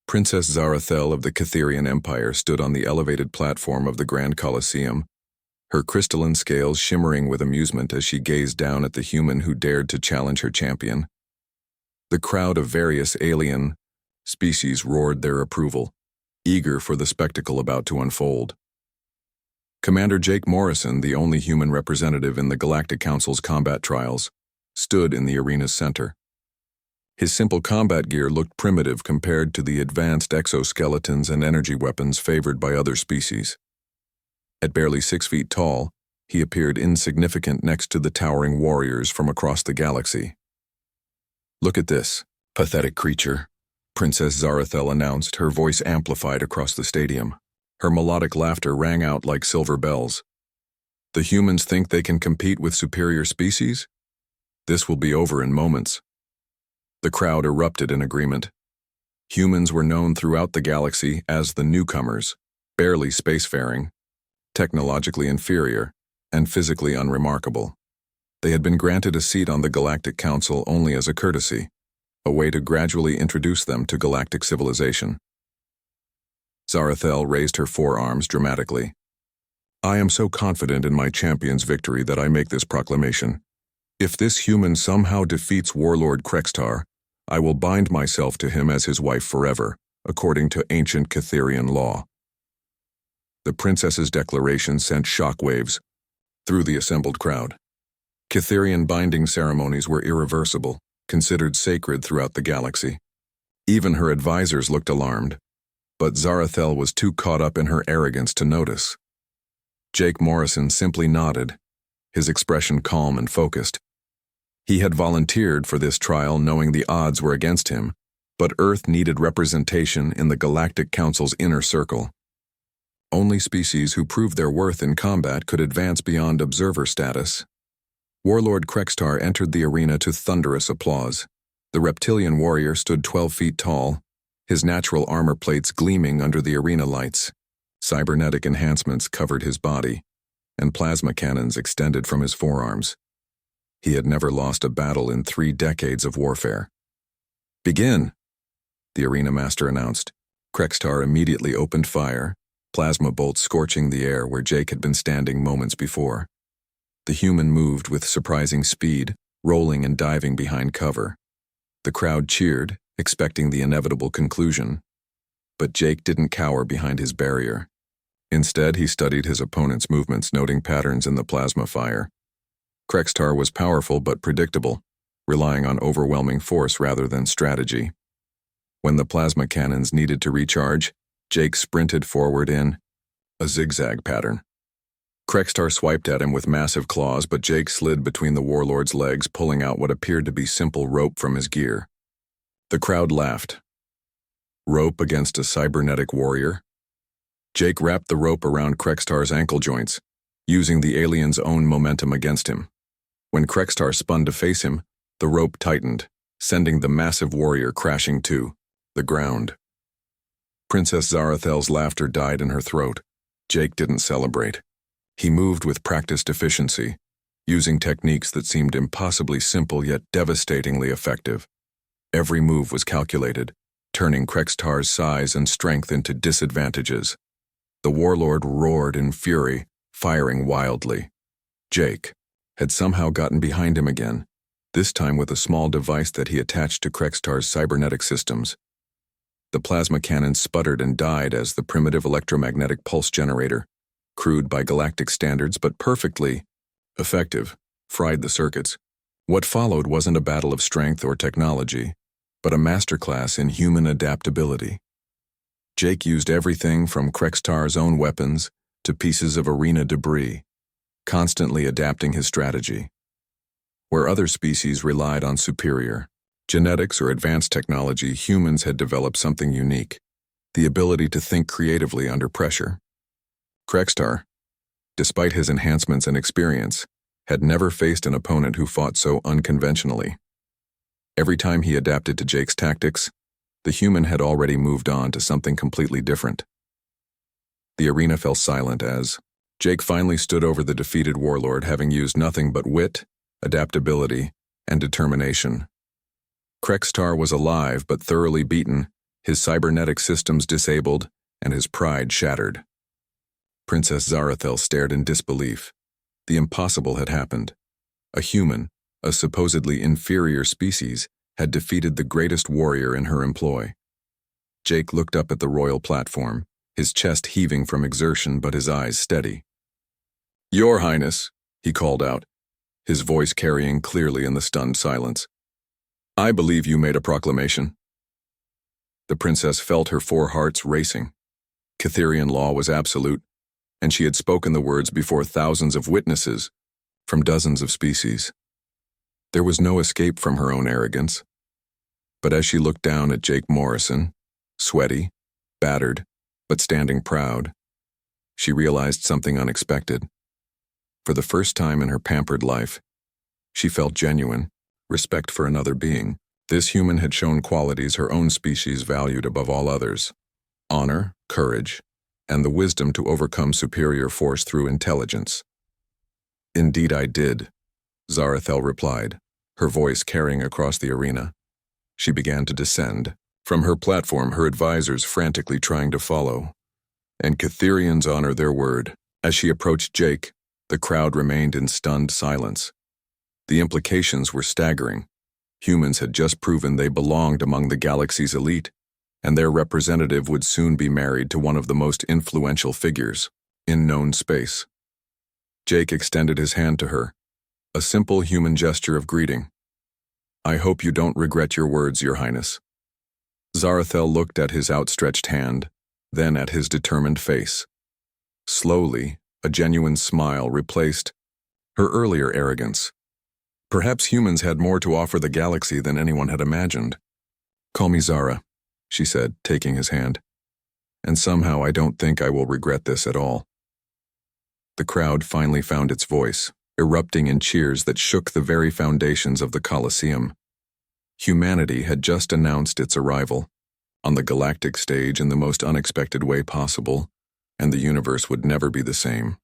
Princess Zarathel of the Catherian Empire stood on the elevated platform of the Grand Colosseum, her crystalline scales shimmering with amusement as she gazed down at the human who dared to challenge her champion. The crowd of various alien species roared their approval, eager for the spectacle about to unfold. Commander Jake Morrison, the only human representative in the Galactic Council's combat trials, stood in the arena's center. His simple combat gear looked primitive compared to the advanced exoskeletons and energy weapons favored by other species. At barely 6 feet tall, he appeared insignificant next to the towering warriors from across the galaxy. "Look at this, pathetic creature," Princess Zarathel announced, her voice amplified across the stadium. Her melodic laughter rang out like silver bells. "The humans think they can compete with superior species? This will be over in moments." The crowd erupted in agreement. Humans were known throughout the galaxy as the newcomers, barely spacefaring, technologically inferior, and physically unremarkable. They had been granted a seat on the Galactic Council only as a courtesy, a way to gradually introduce them to galactic civilization. Zarathel raised her forearms dramatically. "I am so confident in my champion's victory that I make this proclamation. If this human somehow defeats Warlord Krextar, I will bind myself to him as his wife forever, according to ancient Catherian law." The princess's declaration sent shockwaves through the assembled crowd. Catherian binding ceremonies were irreversible, considered sacred throughout the galaxy. Even her advisors looked alarmed, but Zarathel was too caught up in her arrogance to notice. Jake Morrison simply nodded, his expression calm and focused. He had volunteered for this trial knowing the odds were against him, but Earth needed representation in the Galactic Council's inner circle. Only species who proved their worth in combat could advance beyond observer status. Warlord Krextar entered the arena to thunderous applause. The reptilian warrior stood 12 feet tall, his natural armor plates gleaming under the arena lights. Cybernetic enhancements covered his body, and plasma cannons extended from his forearms. He had never lost a battle in 3 decades of warfare. "Begin," the arena master announced. Krextar immediately opened fire, plasma bolts scorching the air where Jake had been standing moments before. The human moved with surprising speed, rolling and diving behind cover. The crowd cheered, expecting the inevitable conclusion. But Jake didn't cower behind his barrier. Instead, he studied his opponent's movements, noting patterns in the plasma fire. Krextar was powerful but predictable, relying on overwhelming force rather than strategy. When the plasma cannons needed to recharge, Jake sprinted forward in a zigzag pattern. Krextar swiped at him with massive claws, but Jake slid between the warlord's legs, pulling out what appeared to be simple rope from his gear. The crowd laughed. Rope against a cybernetic warrior? Jake wrapped the rope around Krextar's ankle joints, using the alien's own momentum against him. When Krextar spun to face him, the rope tightened, sending the massive warrior crashing to the ground. Princess Zarathel's laughter died in her throat. Jake didn't celebrate. He moved with practiced efficiency, using techniques that seemed impossibly simple yet devastatingly effective. Every move was calculated, turning Krextar's size and strength into disadvantages. The warlord roared in fury, firing wildly. Jake had somehow gotten behind him again, this time with a small device that he attached to Krextar's cybernetic systems. The plasma cannon sputtered and died as the primitive electromagnetic pulse generator, crude by galactic standards but perfectly effective, fried the circuits. What followed wasn't a battle of strength or technology, but a masterclass in human adaptability. Jake used everything from Krextar's own weapons to pieces of arena debris, constantly adapting his strategy. Where other species relied on superior genetics or advanced technology, humans had developed something unique: the ability to think creatively under pressure. Krextar, despite his enhancements and experience, had never faced an opponent who fought so unconventionally. Every time he adapted to Jake's tactics, the human had already moved on to something completely different. The arena fell silent as Jake finally stood over the defeated warlord, having used nothing but wit, adaptability, and determination. Krextar was alive but thoroughly beaten, his cybernetic systems disabled, and his pride shattered. Princess Zarathel stared in disbelief. The impossible had happened. A human, a supposedly inferior species, had defeated the greatest warrior in her employ. Jake looked up at the royal platform, his chest heaving from exertion but his eyes steady. "Your Highness," he called out, his voice carrying clearly in the stunned silence. "I believe you made a proclamation." The princess felt her four hearts racing. Catherian law was absolute, and she had spoken the words before thousands of witnesses from dozens of species. There was no escape from her own arrogance. But as she looked down at Jake Morrison, sweaty, battered, but standing proud, she realized something unexpected. For the first time in her pampered life, she felt genuine respect for another being. This human had shown qualities her own species valued above all others: honor, courage, and the wisdom to overcome superior force through intelligence. "Indeed I did," Zarathel replied, her voice carrying across the arena. She began to descend. From her platform, her advisors frantically trying to follow. And Catherians honor their word. As she approached Jake, the crowd remained in stunned silence. The implications were staggering. Humans had just proven they belonged among the galaxy's elite, and their representative would soon be married to one of the most influential figures in known space. Jake extended his hand to her, a simple human gesture of greeting. "I hope you don't regret your words, Your Highness." Zarathel looked at his outstretched hand, then at his determined face. Slowly, a genuine smile replaced her earlier arrogance. Perhaps humans had more to offer the galaxy than anyone had imagined. "Call me Zara," she said, taking his hand. "And somehow I don't think I will regret this at all." The crowd finally found its voice, erupting in cheers that shook the very foundations of the Colosseum. Humanity had just announced its arrival, on the galactic stage in the most unexpected way possible, and the universe would never be the same.